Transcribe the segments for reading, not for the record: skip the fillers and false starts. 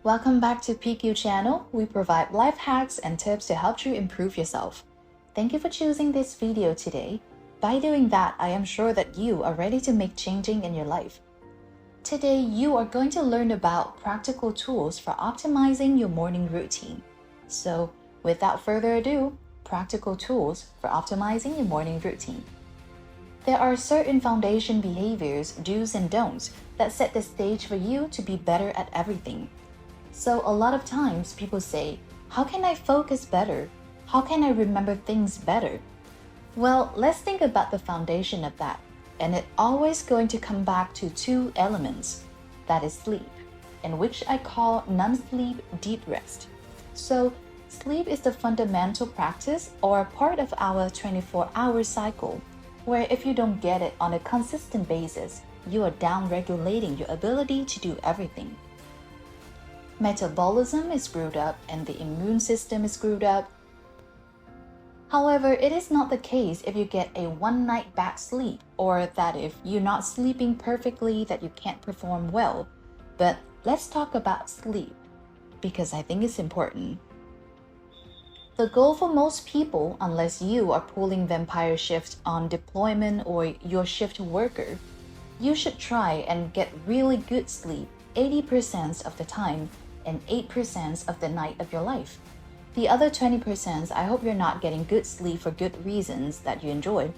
Welcome back to PeakYou channel. We provide life hacks and tips to help you improve yourself. Thank you for choosing this video today. By doing that, I am sure that you are ready to make changing in your life. Today, you are going to learn about practical tools for optimizing your morning routine. So, without further ado, practical tools for optimizing your morning routine. There are certain foundation behaviors, do's and don'ts, that set the stage for you to be better at everything. So a lot of times people say, how can I focus better? How can I remember things better? Well, let's think about the foundation of that. And it's always going to come back to two elements. That is sleep, and which I call non-sleep deep rest. So sleep is the fundamental practice or part of our 24-hour cycle, where if you don't get it on a consistent basis, you are down-regulating your ability to do everything. Metabolism is screwed up and the immune system is screwed up. However, it is not the case if you get a one-night bad sleep, or that if you're not sleeping perfectly that you can't perform well. But let's talk about sleep, because I think it's important. The goal for most people, unless you are pulling vampire shifts on deployment or you're shift worker, you should try and get really good sleep 80% of the time and 8% of the night of your life. The other 20%, I hope you're not getting good sleep for good reasons that you enjoy.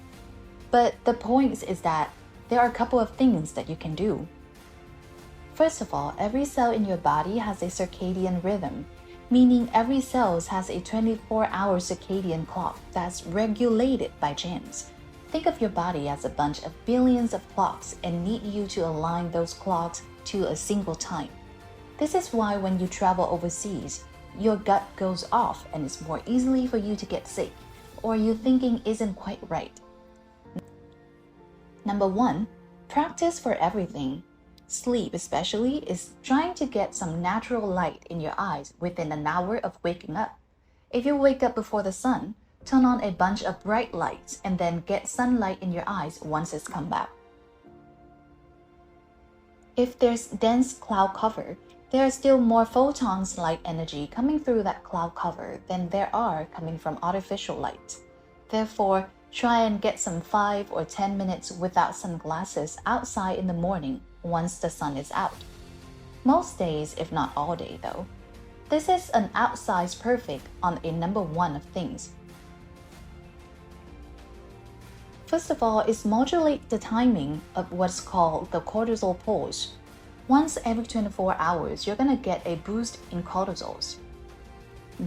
But the point is that there are a couple of things that you can do. First of all, every cell in your body has a circadian rhythm, meaning every cell has a 24-hour circadian clock that's regulated by genes. Think of your body as a bunch of billions of clocks and need you to align those clocks to a single time. This is why when you travel overseas, your gut goes off and it's more easily for you to get sick, or your thinking isn't quite right. Number one, practice for everything. Sleep especially is trying to get some natural light in your eyes within an hour of waking up. If you wake up before the sun, turn on a bunch of bright lights and then get sunlight in your eyes once it's come back. If there's dense cloud cover, there are still more photons light energy coming through that cloud cover than there are coming from artificial light. Therefore, try and get some 5 or 10 minutes without sunglasses outside in the morning once the sun is out. Most days, if not all day though. This is an outsized perfect on a number one of things. First of all, is modulate the timing of what's called the cortisol pulse. Once every 24 hours, you're going to get a boost in cortisols.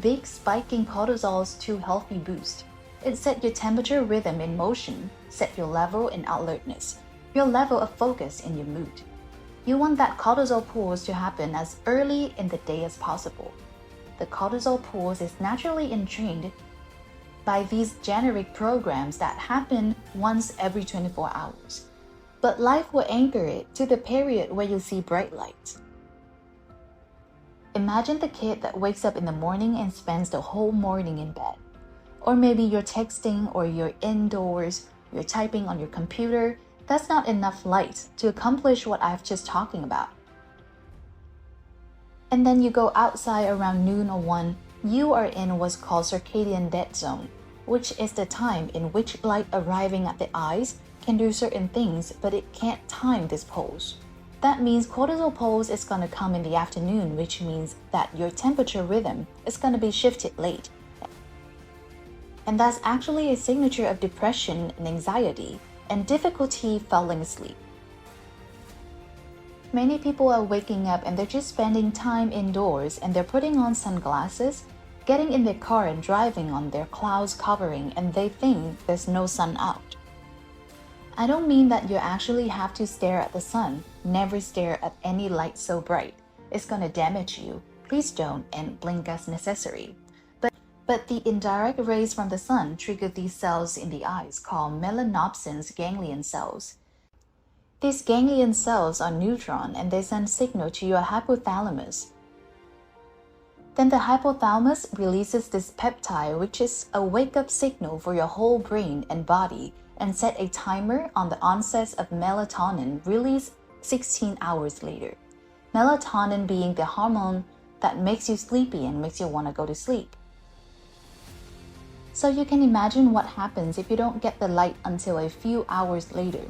Big spike in cortisols to healthy boost. It set your temperature rhythm in motion, set your level in alertness, your level of focus in your mood. You want that cortisol pulse to happen as early in the day as possible. The cortisol pulse is naturally entrained by these generic programs that happen once every 24 hours. But life will anchor it to the period where you see bright lights. Imagine the kid that wakes up in the morning and spends the whole morning in bed. Or maybe you're texting or you're indoors, you're typing on your computer. That's not enough light to accomplish what I've just talking about. And then you go outside around noon or 1, you are in what's called circadian dead zone, which is the time in which light arriving at the eyes can do certain things, but it can't time this pulse. That means cortisol pulse is going to come in the afternoon, which means that your temperature rhythm is going to be shifted late. And that's actually a signature of depression and anxiety and difficulty falling asleep. Many people are waking up and they're just spending time indoors and they're putting on sunglasses, getting in their car and driving on their clouds covering, and they think there's no sun out. I don't mean that you actually have to stare at the sun. Never stare at any light so bright. It's going to damage you. Please don't, and blink as necessary. But the indirect rays from the sun trigger these cells in the eyes called melanopsin ganglion cells. These ganglion cells are neutron and they send signal to your hypothalamus. Then the hypothalamus releases this peptide, which is a wake-up signal for your whole brain and body, and set a timer on the onset of melatonin release 16 hours later. Melatonin being the hormone that makes you sleepy and makes you want to go to sleep. So you can imagine what happens if you don't get the light until a few hours later.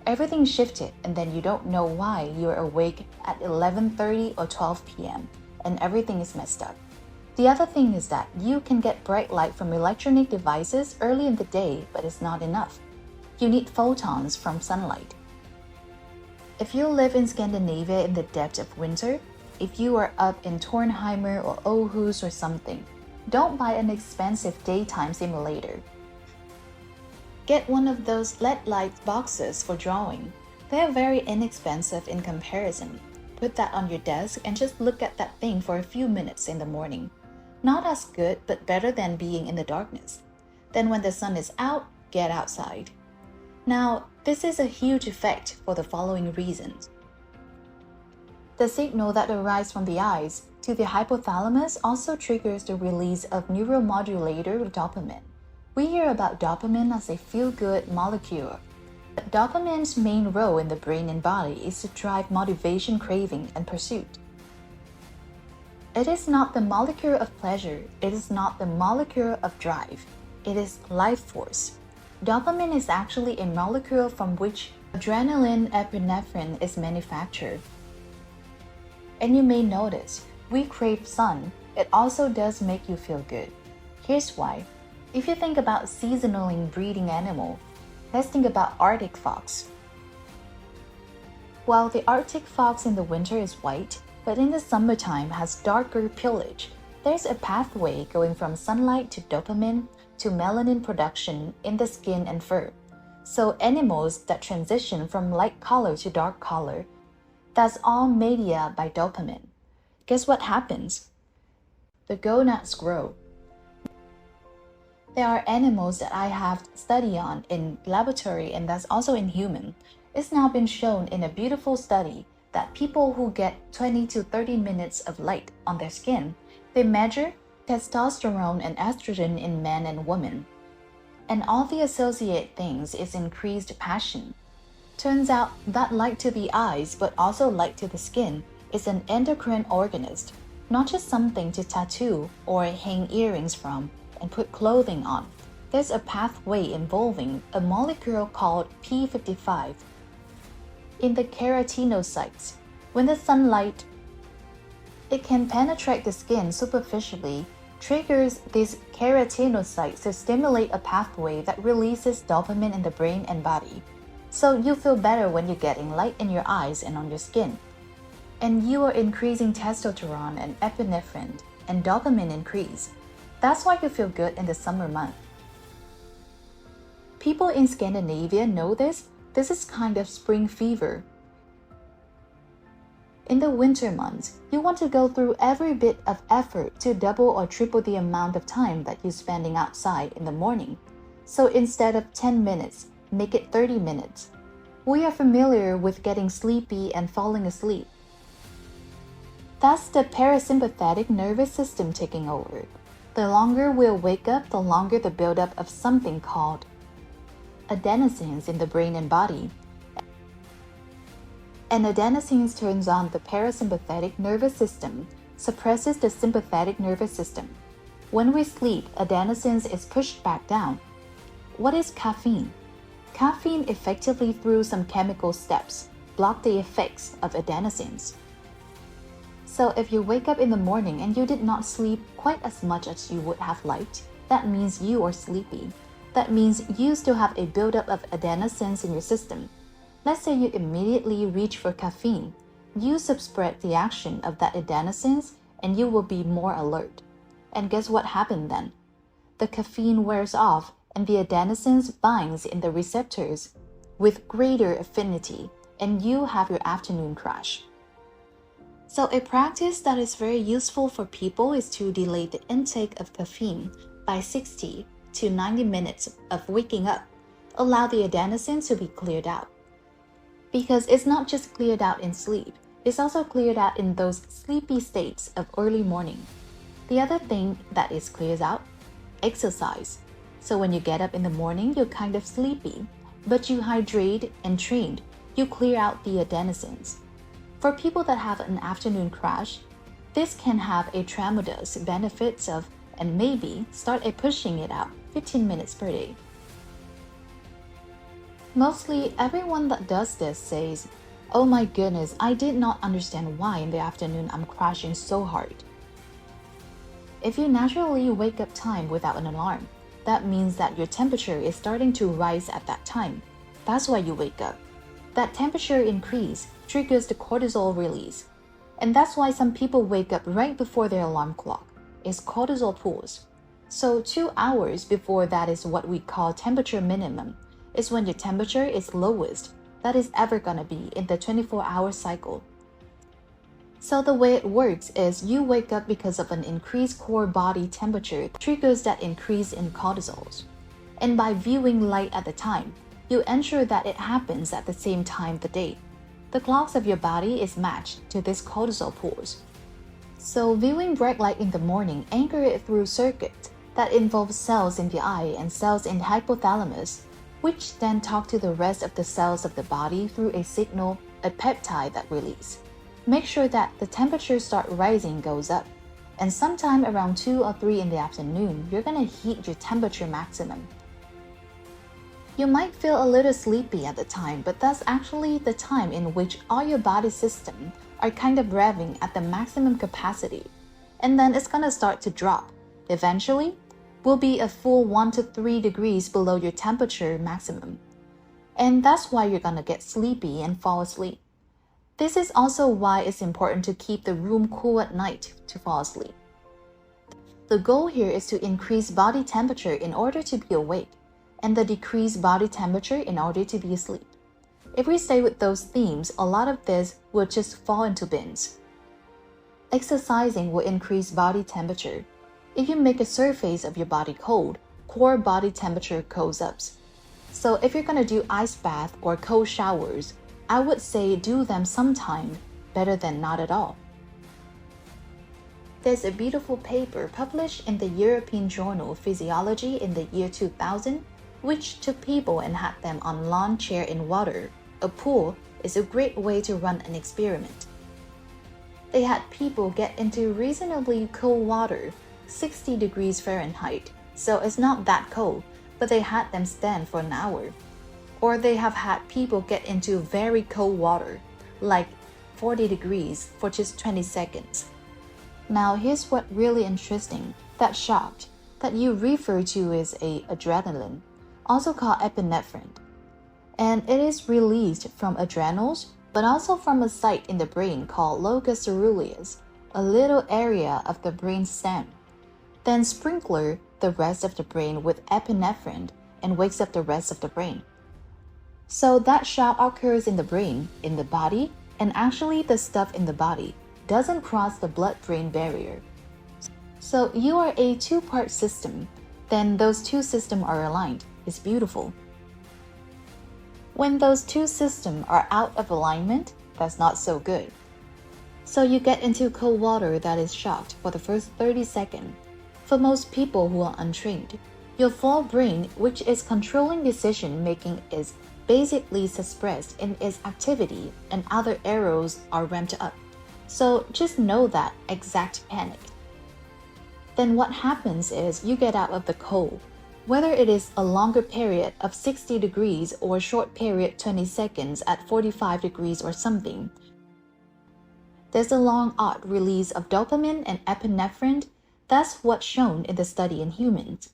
Everything shifted, and then you don't know why you're awake at 11:30 or 12 p.m. and everything is messed up. The other thing is that you can get bright light from electronic devices early in the day, but it's not enough. You need photons from sunlight. If you live in Scandinavia in the depth of winter, if you are up in Tornheimer or Aarhus or something, don't buy an expensive daytime simulator. Get one of those LED light boxes for drawing. They are very inexpensive in comparison. Put that on your desk and just look at that thing for a few minutes in the morning. Not as good, but better than being in the darkness. Then when the sun is out, get outside. Now, this is a huge effect for the following reasons. The signal that arrives from the eyes to the hypothalamus also triggers the release of neuromodulator dopamine. We hear about dopamine as a feel-good molecule. But dopamine's main role in the brain and body is to drive motivation, craving, and pursuit. It is not the molecule of pleasure, it is not the molecule of drive, it is life force. Dopamine is actually a molecule from which adrenaline epinephrine is manufactured. And you may notice, we crave sun, it also does make you feel good. Here's why. If you think about seasonally breeding animal, let's think about Arctic fox. While the Arctic fox in the winter is white, but in the summertime has darker pelage, there's a pathway going from sunlight to dopamine to melanin production in the skin and fur. So animals that transition from light color to dark color, that's all mediated by dopamine. Guess what happens? The gonads grow. There are animals that I have studied on in laboratory, and that's also in human. It's now been shown in a beautiful study that people who get 20 to 30 minutes of light on their skin, they measure testosterone and estrogen in men and women. And all the associated things is increased passion. Turns out that light to the eyes, but also light to the skin, is an endocrine organist, not just something to tattoo or hang earrings from and put clothing on. There's a pathway involving a molecule called P55 in the keratinocytes. When the sunlight, it can penetrate the skin superficially, triggers these keratinocytes to stimulate a pathway that releases dopamine in the brain and body. So you feel better when you're getting light in your eyes and on your skin. And you are increasing testosterone and epinephrine, and dopamine increase. That's why you feel good in the summer month. People in Scandinavia know this. This is kind of spring fever. In the winter months, you want to go through every bit of effort to double or triple the amount of time that you're spending outside in the morning. So instead of 10 minutes, make it 30 minutes. We are familiar with getting sleepy and falling asleep. That's the parasympathetic nervous system taking over. The longer we'll wake up, the longer the buildup of something called adenosines in the brain and body. And adenosines turns on the parasympathetic nervous system, suppresses the sympathetic nervous system. When we sleep, adenosines is pushed back down. What is caffeine? Caffeine effectively, through some chemical steps, block the effects of adenosines. So if you wake up in the morning and you did not sleep quite as much as you would have liked, that means you are sleepy. That means you still have a buildup of adenosines in your system. Let's say you immediately reach for caffeine. You subspread the action of that adenosines and you will be more alert. And guess what happened then? The caffeine wears off and the adenosines binds in the receptors with greater affinity, and you have your afternoon crash. So a practice that is very useful for people is to delay the intake of caffeine by 60 to 90 minutes of waking up. Allow the adenosines to be cleared out. Because it's not just cleared out in sleep, it's also cleared out in those sleepy states of early morning. The other thing that is cleared out, exercise. So when you get up in the morning, you're kind of sleepy, but you hydrate and trained, you clear out the adenosines. For people that have an afternoon crash, This can have a tremendous benefits of, and maybe start a pushing it out 15 minutes per day. Mostly everyone that does this says, "Oh my goodness, I did not understand why in the afternoon I'm crashing so hard." If you naturally wake up time without an alarm, that means that your temperature is starting to rise at that time. That's why you wake up. That temperature increase triggers the cortisol release. And that's why some people wake up right before their alarm clock. It's cortisol pulse. So 2 hours before that is what we call temperature minimum. Is when your temperature is lowest that is ever gonna be in the 24-hour cycle. So the way it works is you wake up because of an increased core body temperature triggers that increase in cortisols. And by viewing light at the time, you ensure that it happens at the same time of the day. The clocks of your body is matched to this cortisol pulse. So viewing bright light in the morning anchor it through circuits that involve cells in the eye and cells in the hypothalamus, which then talk to the rest of the cells of the body through a signal, a peptide that release. Make sure that the temperature start rising goes up, and sometime around 2 or 3 in the afternoon, you're gonna heat your temperature maximum. You might feel a little sleepy at the time, but that's actually the time in which all your body systems are kind of revving at the maximum capacity, and then it's gonna start to drop. Eventually, will be a full 1 to 3 degrees below your temperature maximum. And that's why you're gonna get sleepy and fall asleep. This is also why it's important to keep the room cool at night to fall asleep. The goal here is to increase body temperature in order to be awake, and the decrease body temperature in order to be asleep. If we stay with those themes, a lot of this will just fall into bins. Exercising will increase body temperature. If you make a surface of your body cold, core body temperature goes up. So if you're gonna do ice bath or cold showers, I would say do them sometime, better than not at all. There's a beautiful paper published in the European journal Physiology in the year 2000, which took people and had them on lawn chair in water. A pool is a great way to run an experiment. They had people get into reasonably cold water, 60 degrees Fahrenheit, so it's not that cold, but they had them stand for an hour. Or they have had people get into very cold water, like 40 degrees for just 20 seconds. Now here's what really interesting, that shock that you refer to as adrenaline, also called epinephrine. And it is released from adrenals, but also from a site in the brain called locus coeruleus, a little area of the brain stem. Then sprinkle the rest of the brain with epinephrine and wakes up the rest of the brain. So that shock occurs in the brain, in the body, and actually the stuff in the body doesn't cross the blood-brain barrier. So you are a two-part system, then those two systems are aligned. It's beautiful. When those two systems are out of alignment, that's not so good. So you get into cold water that is shocked for the first 30 seconds. For most people who are untrained, your forebrain, which is controlling decision making, is basically suppressed in its activity and other areas are ramped up. So just know that exact panic. Then what happens is you get out of the cold, whether it is a longer period of 60 degrees or a short period 20 seconds at 45 degrees or something. There's a long arc release of dopamine and epinephrine. That's what's shown in the study in humans.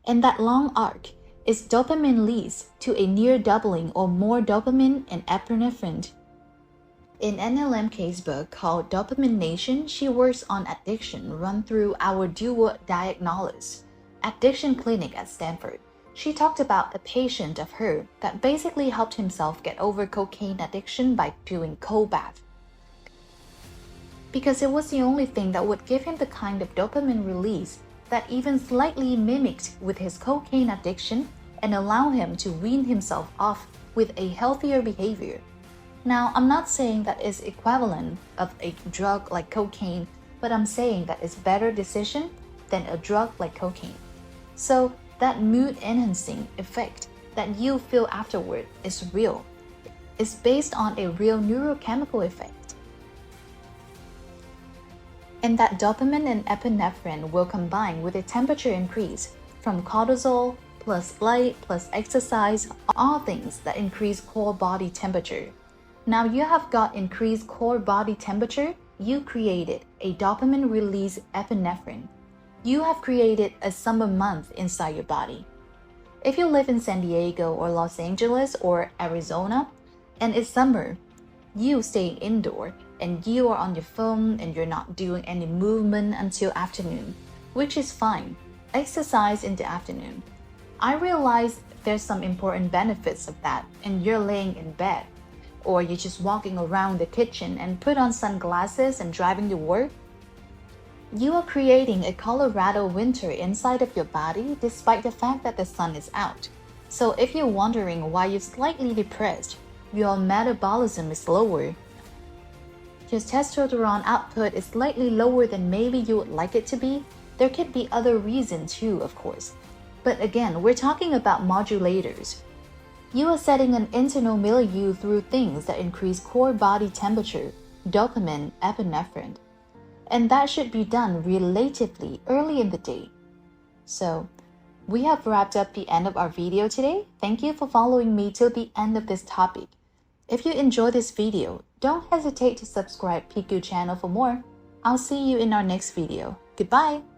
And that long arc is dopamine leads to a near doubling or more dopamine and epinephrine. In NLM casebook called Dopamine Nation, she works on addiction run through our dual diagnosis, addiction clinic at Stanford. She talked about a patient of her that basically helped himself get over cocaine addiction by doing cold bath. Because it was the only thing that would give him the kind of dopamine release that even slightly mimicked with his cocaine addiction and allow him to wean himself off with a healthier behavior. Now, I'm not saying that it's equivalent of a drug like cocaine, but I'm saying that it's better decision than a drug like cocaine. So that mood enhancing effect that you feel afterward is real. It's based on a real neurochemical effect. And that dopamine and epinephrine will combine with a temperature increase from cortisol plus light plus exercise, all things that increase core body temperature. Now you have got increased core body temperature, you created a dopamine release epinephrine. You have created a summer month inside your body. If you live in San Diego or Los Angeles or Arizona and it's summer, you stay indoor and you are on your phone and you're not doing any movement until afternoon, which is fine. Exercise in the afternoon. I realize there's some important benefits of that, and you're laying in bed, or you're just walking around the kitchen and put on sunglasses and driving to work. You are creating a Colorado winter inside of your body despite the fact that the sun is out. So if you're wondering why you're slightly depressed, your metabolism is lower. Your testosterone output is slightly lower than maybe you would like it to be. There could be other reasons too, of course. But again, we're talking about modulators. You are setting an internal milieu through things that increase core body temperature, dopamine, epinephrine. And that should be done relatively early in the day. So, we have wrapped up the end of our video today. Thank you for following me till the end of this topic. If you enjoyed this video, don't hesitate to subscribe PeakYou channel for more. I'll see you in our next video. Goodbye!